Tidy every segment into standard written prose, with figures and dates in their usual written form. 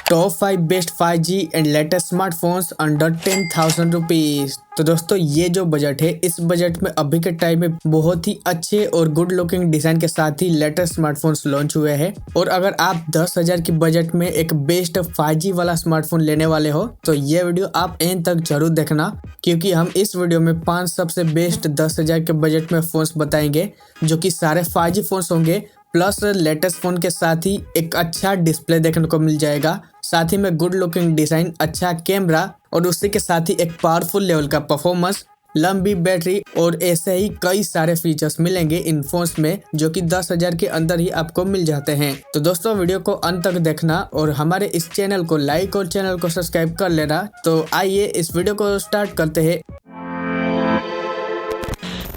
Top 5 best 5G and latest smartphones under 10,000 rupees. तो दोस्तों ये जो बजट है, इस बजट में अभी के टाइम में बहुत ही अच्छे और गुड लुकिंग डिजाइन के साथ ही लेटेस्ट स्मार्टफोन्स लॉन्च हुए हैं। और अगर आप 10,000 की बजट में एक बेस्ट 5G वाला स्मार्टफोन लेने वाले हो तो ये वीडियो आप एंड तक जरूर देखना, क्योंकि हम इस वीडियो में 5 सबसे बेस्ट 10,000 के बजट में फोन्स बताएंगे जो कि सारे 5G फोन्स होंगे, प्लस लेटेस्ट फोन के साथ ही एक अच्छा डिस्प्ले देखने को मिल जाएगा, साथ ही में गुड लुकिंग डिजाइन, अच्छा कैमरा और उसी के साथ ही एक पावरफुल लेवल का परफॉर्मेंस, लंबी बैटरी और ऐसे ही कई सारे फीचर्स मिलेंगे इन फोन्स में जो कि 10,000 के अंदर ही आपको मिल जाते हैं। तो दोस्तों वीडियो को अंत तक देखना और हमारे इस चैनल को लाइक और चैनल को सब्सक्राइब कर लेना। तो आइए इस वीडियो को स्टार्ट करते हैं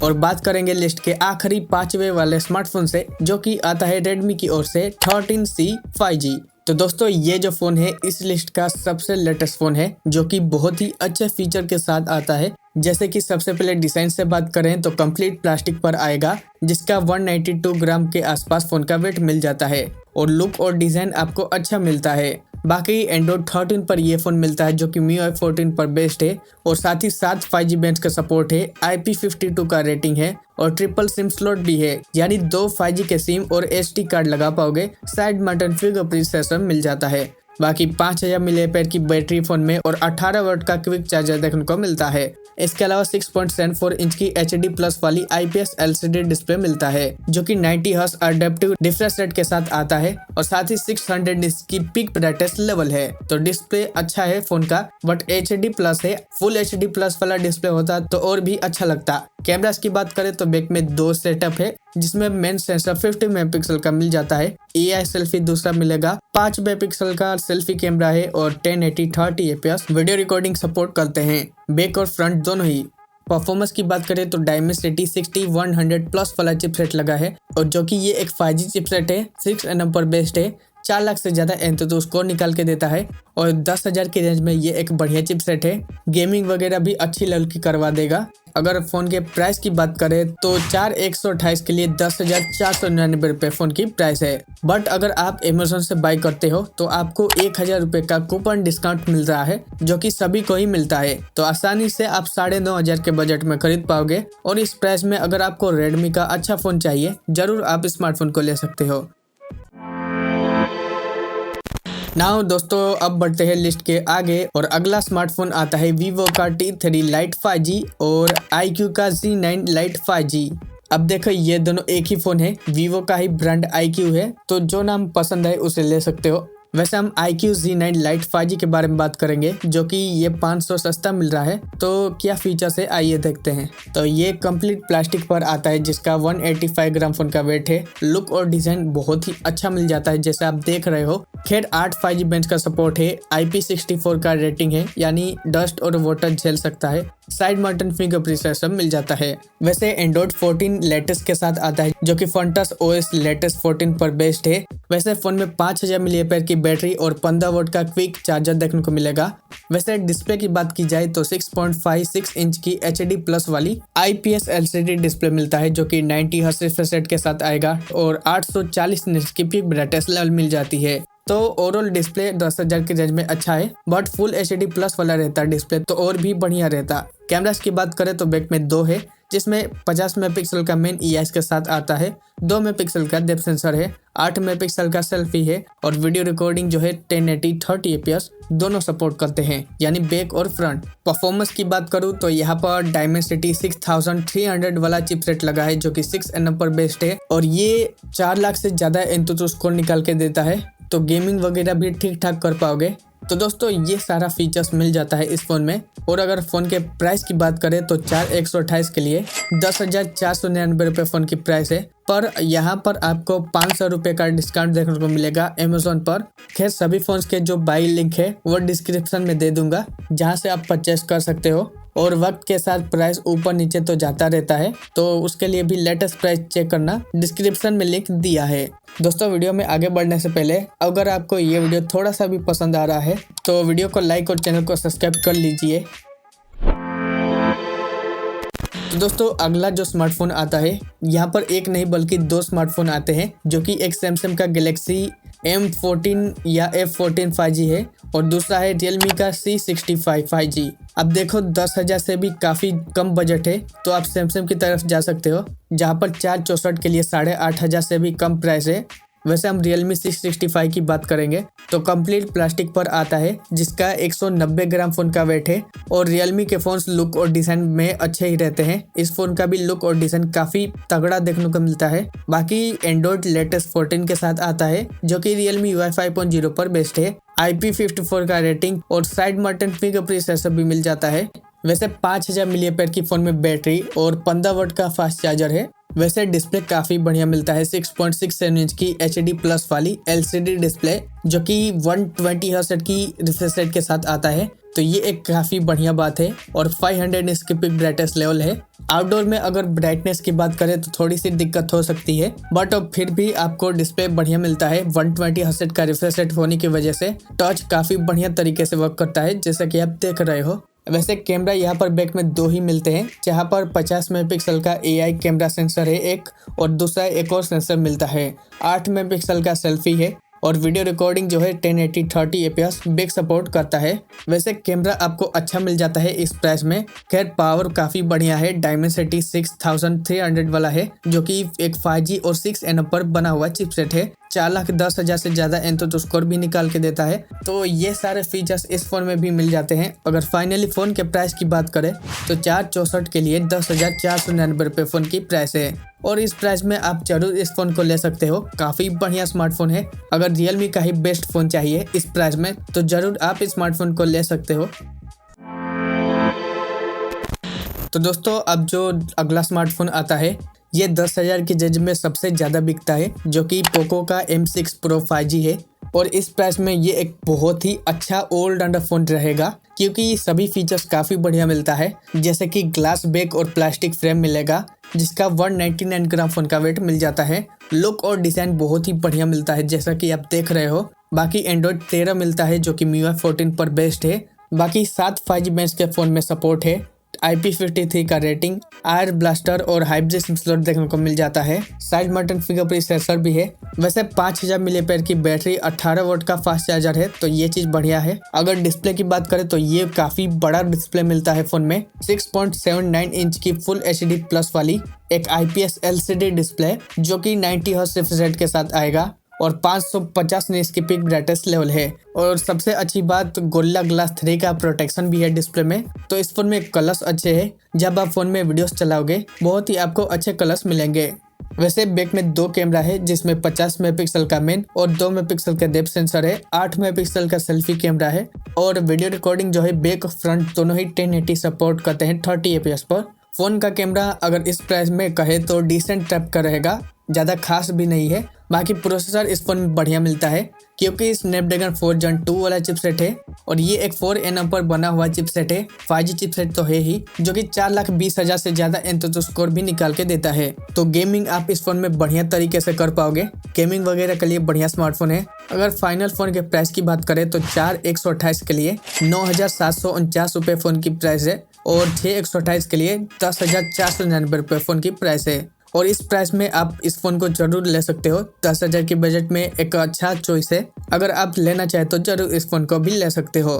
और बात करेंगे लिस्ट के आखिरी 5वें वाले स्मार्टफोन से, जो कि आता है रेडमी की ओर से 13C 5G। तो दोस्तों ये जो फोन है इस लिस्ट का सबसे लेटेस्ट फोन है जो कि बहुत ही अच्छे फीचर के साथ आता है। जैसे कि सबसे पहले डिजाइन से बात करें तो कंप्लीट प्लास्टिक पर आएगा, जिसका 192 ग्राम के आसपास फोन का वेट मिल जाता है और लुक और डिजाइन आपको अच्छा मिलता है। बाकी एंड्रॉइड 13 पर ये फोन मिलता है जो कि MIUI 14 पर बेस्ड है और साथ ही साथ 5G बैंड का सपोर्ट है, IP52 का रेटिंग है और ट्रिपल सिम स्लॉट भी है, यानी 2 5G के सिम और SD कार्ड लगा पाओगे। साइड माउंटेड फिंगरप्रिंट सेंसर मिल जाता है। बाकी 5000 मिलीएम्पेयर की बैटरी फोन में और 18 वाट का क्विक चार्जर देखने को मिलता है। इसके अलावा 6.74 इंच की HD प्लस वाली IPS LCD डिस्प्ले मिलता है जो कि 90 हर्ट्ज अडेप्टिव रिफ्रेश रेट के साथ आता है और साथ ही 600 निट्स की पीक ब्राइटनेस लेवल है। तो डिस्प्ले अच्छा है फोन का, बट HD प्लस है। फुल HD प्लस वाला डिस्प्ले होता तो और भी अच्छा लगता। कैमरास की बात करें तो बैक में 2 सेटअप है, जिसमें मेन सेंसर 50 मेगापिक्सल का मिल जाता है। AI सेल्फी दूसरा मिलेगा, 5 मेगापिक्सल का सेल्फी कैमरा है और 1080 30 fps वीडियो रिकॉर्डिंग सपोर्ट करते हैं। बैक और फ्रंट दोनों ही। परफॉर्मेंस की बात करें तो Dimensity 60-100 प्लस वाला चिपसेट लगा है और जो कि ये एक 5G चिपसेट है, 6nm पर बेस्ड है। 4 लाख से ज्यादा एंतुतु स्कोर निकाल के देता है और 10,000 की रेंज में ये एक बढ़िया चिपसेट है। गेमिंग वगैरह भी अच्छी लेवल की करवा देगा। अगर फोन के प्राइस की बात करें तो 4128 के लिए 10,499 रुपये फोन की प्राइस है। बट अगर आप अमेज़न से बाई करते हो तो आपको 1,000 रुपये का कूपन डिस्काउंट मिल रहा है जो कि सभी को ही मिलता है। तो आसानी से आप 9,500 के बजट में खरीद पाओगे और इस प्राइस में अगर आपको रेडमी का अच्छा फोन चाहिए जरूर आप स्मार्टफोन को ले सकते हो। नाउ दोस्तों अब बढ़ते हैं लिस्ट के आगे और अगला स्मार्टफोन आता है Vivo का T3 Lite 5G और iQOO का Z9 Lite 5G। अब देखो ये दोनों एक ही फोन है, Vivo का ही ब्रांड iQOO है, तो जो नाम पसंद है उसे ले सकते हो। वैसे हम iQOO Z9 Lite 5G के बारे में बात करेंगे जो कि ये 500 सस्ता मिल रहा है। तो क्या फीचर्स है आइए देखते हैं। तो ये कंप्लीट प्लास्टिक पर आता है जिसका 185 ग्राम फोन का वेट है। लुक और डिजाइन बहुत ही अच्छा मिल जाता है जैसे आप देख रहे हो। खैर 8 5G बैंड का सपोर्ट है, IP64 का रेटिंग है, यानी डस्ट और वाटर झेल सकता है। साइड माउंटेड फिंगरप्रिंट सेंसर मिल जाता है। वैसे एंड्रॉइड 14 लेटेस्ट के साथ आता है जो कि फंटस OS लेटेस्ट 14 पर बेस्ड है। वैसे फोन में 5000 मिलीएम्पेयर की बैटरी और 15 वाट का क्विक चार्जर देखने को मिलेगा। वैसे डिस्प्ले की बात की जाए तो 6.56 इंच की HD प्लस वाली IPS LCD डिस्प्ले मिलता है जो कि 90 हर्ट्ज रिफ्रेश रेट के साथ आएगा और 840 निट्स की पीक ब्राइटनेस लेवल मिल जाती है। तो ओवरऑल डिस्प्ले 10,000 की रेंज में अच्छा है, बट फुल HD प्लस वाला रहता डिस्प्ले तो और भी बढ़िया रहता। कैमरास की बात करें तो बैक में 2 है, जिसमें 50 मेगापिक्सल का मेन EOS के साथ आता है, 2 मेगापिक्सल का डेप्थ सेंसर है, 8 मेगापिक्सल का सेल्फी है और वीडियो रिकॉर्डिंग जो है 1080 30 fps दोनों सपोर्ट करते हैं, यानी बैक और फ्रंट। परफॉर्मेंस की बात करूं तो यहाँ पर Dimensity 6300 वाला चिपसेट लगा है जो कि 6nm पर बेस्ड है और ये 4 लाख से ज्यादा एंतुतु स्कोर निकाल के देता है, तो गेमिंग वगैरह भी ठीक ठाक कर पाओगे। तो दोस्तों ये सारा फीचर्स मिल जाता है इस फोन में। और अगर फोन के प्राइस की बात करें तो 4128 के लिए 10,499 रुपये फोन की प्राइस है, पर यहाँ पर आपको 500 रुपये का डिस्काउंट देखने को मिलेगा अमेज़न पर। खैर सभी फोन्स के जो बाई लिंक है वो डिस्क्रिप्शन में दे दूंगा, जहाँ से आप परचेस कर सकते हो। और वक्त के साथ प्राइस ऊपर नीचे तो जाता रहता है, तो उसके लिए भी लेटेस्ट प्राइस चेक करना, डिस्क्रिप्शन में लिंक दिया है। दोस्तों वीडियो में आगे बढ़ने से पहले अगर आपको ये वीडियो थोड़ा सा भी पसंद आ रहा है तो वीडियो को लाइक और चैनल को सब्सक्राइब कर लीजिए। तो दोस्तों अगला जो स्मार्टफोन आता है, यहाँ पर एक नहीं बल्कि 2 स्मार्टफोन आते हैं जो कि एक सैमसंग का गैलेक्सी M14 या F14 5G है और दूसरा है Realme का C65 5G। अब देखो 10,000 से भी काफ़ी कम बजट है तो आप सैमसंग की तरफ जा सकते हो, जहाँ पर 464 के लिए 8,500 से भी कम प्राइस है। वैसे हम Realme C65 की बात करेंगे तो कंप्लीट प्लास्टिक पर आता है, जिसका 190 ग्राम फ़ोन का वेट है और Realme के फ़ोन्स लुक और डिज़ाइन में अच्छे ही रहते हैं। इस फ़ोन का भी लुक और डिज़ाइन काफ़ी तगड़ा देखने को मिलता है। बाकी एंड्रॉइड लेटेस्ट 14 के साथ आता है, जो कि Realme UI 5.0 पर बेस्ड है। IP54 का रेटिंग और साइड माउंटेड फिंगरप्रिंट सेंसर भी मिल जाता है। वैसे 5000 mAh की फ़ोन में बैटरी और 15 वाट का फास्ट चार्जर है। वैसे डिस्प्ले काफ़ी बढ़िया मिलता है, 6.67 इंच की HD प्लस वाली LCD डिस्प्ले, जो कि 120 हर्ट्ज की रिफ्रेश रेट के साथ आता है, तो ये एक काफ़ी बढ़िया बात है। और 500 निट्स की पिक ब्राइटनेस लेवल है। आउटडोर में अगर ब्राइटनेस की बात करें तो थोड़ी सी दिक्कत हो सकती है, बट अब फिर भी आपको डिस्प्ले बढ़िया मिलता है। 120 हर्ट्ज का रिफ्रेश रेट होने की वजह से टच काफ़ी बढ़िया तरीके से वर्क करता है, जैसा कि आप देख रहे हो। वैसे कैमरा यहाँ पर बैक में 2 ही मिलते हैं, जहाँ पर 50 मेगापिक्सल का AI कैमरा सेंसर है एक, और दूसरा एक और सेंसर मिलता है। 8 मेगापिक्सल का सेल्फी है और वीडियो रिकॉर्डिंग जो है 1080 30 fps बैक सपोर्ट करता है। वैसे कैमरा आपको अच्छा मिल जाता है इस प्राइस में। खैर पावर काफ़ी बढ़िया है, डायमेंसिटी 6300 वाला है, जो कि एक 5G और 6nm पर बना हुआ चिपसेट है। 4,10,000 से ज़्यादा एंथो स्कोर भी निकाल के देता है, तो ये सारे फीचर्स इस फ़ोन में भी मिल जाते हैं। अगर फाइनली फ़ोन के प्राइस की बात करें तो 464 के लिए 10,499 रुपये फ़ोन की प्राइस है, और इस प्राइस में आप जरूर इस फ़ोन को ले सकते हो। काफ़ी बढ़िया स्मार्टफोन है। अगर Realme का ही बेस्ट फ़ोन चाहिए इस प्राइस में तो ज़रूर आप इस स्मार्टफोन को ले सकते हो। तो दोस्तों अब जो अगला स्मार्टफोन आता है ये 10,000 की रेंज में सबसे ज़्यादा बिकता है, जो कि पोको का M6 Pro 5G है। और इस प्राइस में ये एक बहुत ही अच्छा ऑल राउंडर फ़ोन रहेगा, क्योंकि सभी फीचर्स काफ़ी बढ़िया मिलता है, जैसे कि ग्लास बैक और प्लास्टिक फ्रेम मिलेगा, जिसका 199 ग्राम फ़ोन का वेट मिल जाता है। लुक और डिज़ाइन बहुत ही बढ़िया मिलता है, जैसा कि आप देख रहे हो। बाकी एंड्रॉइड 13 मिलता है, जो कि MIUI 14 पर बेस्ड है। बाकी 7 5G बैंड्स के फ़ोन में सपोर्ट है। IP53 का रेटिंग, आयर ब्लास्टर और हाइब्रिड सिम स्लॉट देखने को मिल जाता है। साइड माउंटेड फिंगरप्रिंट सेंसर भी है। वैसे 5000 mAh की बैटरी, 18 वाट का फास्ट चार्जर है, तो ये चीज़ बढ़िया है। अगर डिस्प्ले की बात करें तो ये काफ़ी बड़ा डिस्प्ले मिलता है फ़ोन में। 6.79 इंच की फुल HD प्लस वाली एक IPS LCD डिस्प्ले, जो कि 90 हर्ट्ज रिफ्रेश रेट के साथ आएगा, और 550 निट्स की पिक ब्राइटनेस लेवल है। और सबसे अच्छी बात गोरिल्ला ग्लास 3 का प्रोटेक्शन भी है डिस्प्ले में। तो इस फोन में कलर्स अच्छे हैं, जब आप फोन में वीडियोस चलाओगे बहुत ही आपको अच्छे कलर्स मिलेंगे। वैसे बैक में 2 कैमरा है, जिसमें 50 मेगापिक्सल का मेन और 2 मेगापिक्सल का डेप्थ सेंसर है। 8 मेगापिक्सल का सेल्फी कैमरा है, और वीडियो रिकॉर्डिंग जो है बैक फ्रंट दोनों ही 1080 सपोर्ट करते हैं 30 fps पर। फोन का कैमरा अगर इस प्राइस में कहे तो डिसेंट टाइप का रहेगा, ज़्यादा खास भी नहीं है। बाकी प्रोसेसर इस फोन में बढ़िया मिलता है, क्योंकि स्नैपड्रैगन 4 Gen 2 वाला चिपसेट है, और ये एक 4nm पर बना हुआ चिपसेट है। 5G चिपसेट तो है ही, जो कि 4,20,000 से ज़्यादा एंथो स्कोर भी निकाल के देता है। तो गेमिंग आप इस फोन में बढ़िया तरीके से कर पाओगे। गेमिंग वगैरह के लिए बढ़िया स्मार्टफोन है। अगर फाइनल फ़ोन के प्राइस की बात करें तो 4,128 के लिए 9,749 रुपये फ़ोन की प्राइस है, और 6,128 के लिए 10,499 रुपये फ़ोन की प्राइस है। और इस प्राइस में आप इस फ़ोन को जरूर ले सकते हो। 10,000 के बजट में एक अच्छा चॉइस है। अगर आप लेना चाहे तो जरूर इस फ़ोन को भी ले सकते हो।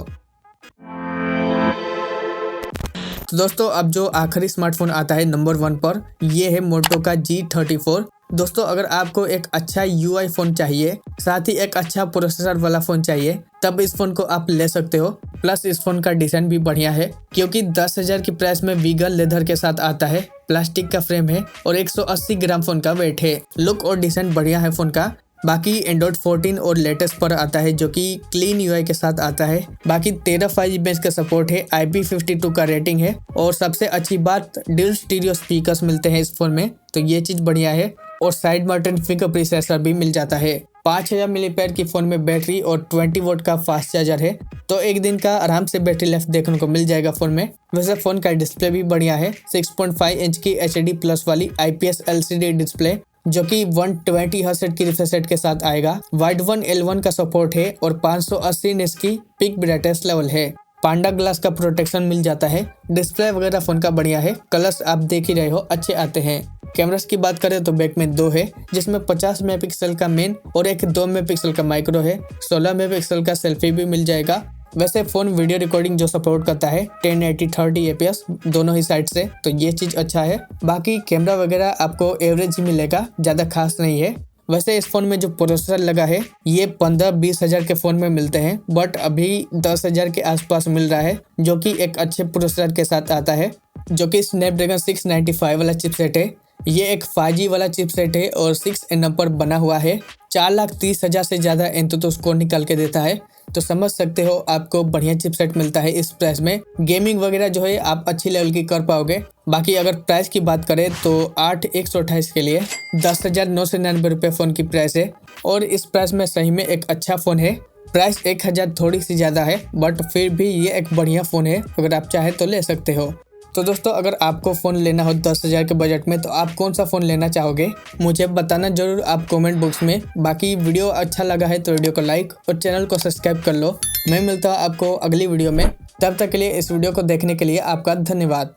तो दोस्तों अब जो आखिरी स्मार्टफोन आता है नंबर 1 पर, ये है मोटो का G34। दोस्तों अगर आपको एक अच्छा UI फ़ोन चाहिए, साथ ही एक अच्छा प्रोसेसर वाला फ़ोन चाहिए, तब इस फ़ोन को आप ले सकते हो। प्लस इस फ़ोन का डिज़ाइन भी बढ़िया है, क्योंकि 10,000 की प्राइस में वीगन लेदर के साथ आता है, प्लास्टिक का फ्रेम है, और 180 ग्राम फ़ोन का वेट है। लुक और डिज़ाइन बढ़िया है फ़ोन का। बाकी एंड्रॉइड 14 और लेटेस्ट पर आता है, जो कि क्लीन UI के साथ आता है। बाकी 13 5G बैंड्स का सपोर्ट है, IP52 का रेटिंग है, और सबसे अच्छी बात ड्यूल स्टीरियो स्पीकर्स मिलते हैं इस फोन में, तो ये चीज़ बढ़िया है। और साइड माउंटेड फिंगरप्रिंट सेंसर भी मिल जाता है। 5000 mAh की फ़ोन में बैटरी और 20 वाट का फास्ट चार्जर है, तो एक दिन का आराम से बैटरी लाइफ देखने को मिल जाएगा फ़ोन में। वैसे फ़ोन का डिस्प्ले भी बढ़िया है, 6.5 इंच की HD प्लस वाली IPS LCD डिस्प्ले, जो कि 120 हर्ट्ज की रिफ्रेश रेट के साथ आएगा। वाइड 1L1 का सपोर्ट है, और 580 निट्स की पिक ब्राइटनेस लेवल है। पांडा ग्लास का प्रोटेक्शन मिल जाता है। डिस्प्ले वगैरह फ़ोन का बढ़िया है। कलर्स आप देख ही रहे हो, अच्छे आते हैं। कैमरास की बात करें तो बैक में 2 है, जिसमें 50 मेगापिक्सल का मेन और एक 2 मेगापिक्सल का माइक्रो है। 16 मेगापिक्सल का सेल्फी भी मिल जाएगा। वैसे फोन वीडियो रिकॉर्डिंग जो सपोर्ट करता है 1080 30 एपीएस दोनों ही साइड से, तो ये चीज अच्छा है। बाकी कैमरा वगैरह आपको एवरेज ही मिलेगा, ज्यादा खास नहीं है। वैसे इस फोन में जो प्रोसेसर लगा है ये 15-20 हजार के फोन में मिलते हैं, बट अभी 10 हजार के आसपास मिल रहा है, जो कि एक अच्छे प्रोसेसर के साथ आता है, जो कि स्नैपड्रैगन 695 वाला चिपसेट है। ये एक 5G वाला चिपसेट है और 6nm पर बना हुआ है। 4,30,000 से ज्यादा एंतुतु स्कोर निकाल के देता है, तो समझ सकते हो आपको बढ़िया चिपसेट मिलता है इस प्राइस में। गेमिंग वगैरह जो है आप अच्छी लेवल की कर पाओगे। बाकी अगर प्राइस की बात करें तो 8/128 के लिए 10,999 रुपये फ़ोन की प्राइस है, और इस प्राइस में सही में एक अच्छा फ़ोन है। प्राइस 1,000 थोड़ी सी ज़्यादा है, बट फिर भी ये एक बढ़िया फ़ोन है, अगर आप चाहे तो ले सकते हो। तो दोस्तों अगर आपको फ़ोन लेना हो 10,000 के बजट में, तो आप कौन सा फ़ोन लेना चाहोगे मुझे बताना जरूर आप कमेंट बॉक्स में। बाकी वीडियो अच्छा लगा है तो वीडियो को लाइक और चैनल को सब्सक्राइब कर लो। मैं मिलता हूँ आपको अगली वीडियो में, तब तक के लिए इस वीडियो को देखने के लिए आपका धन्यवाद।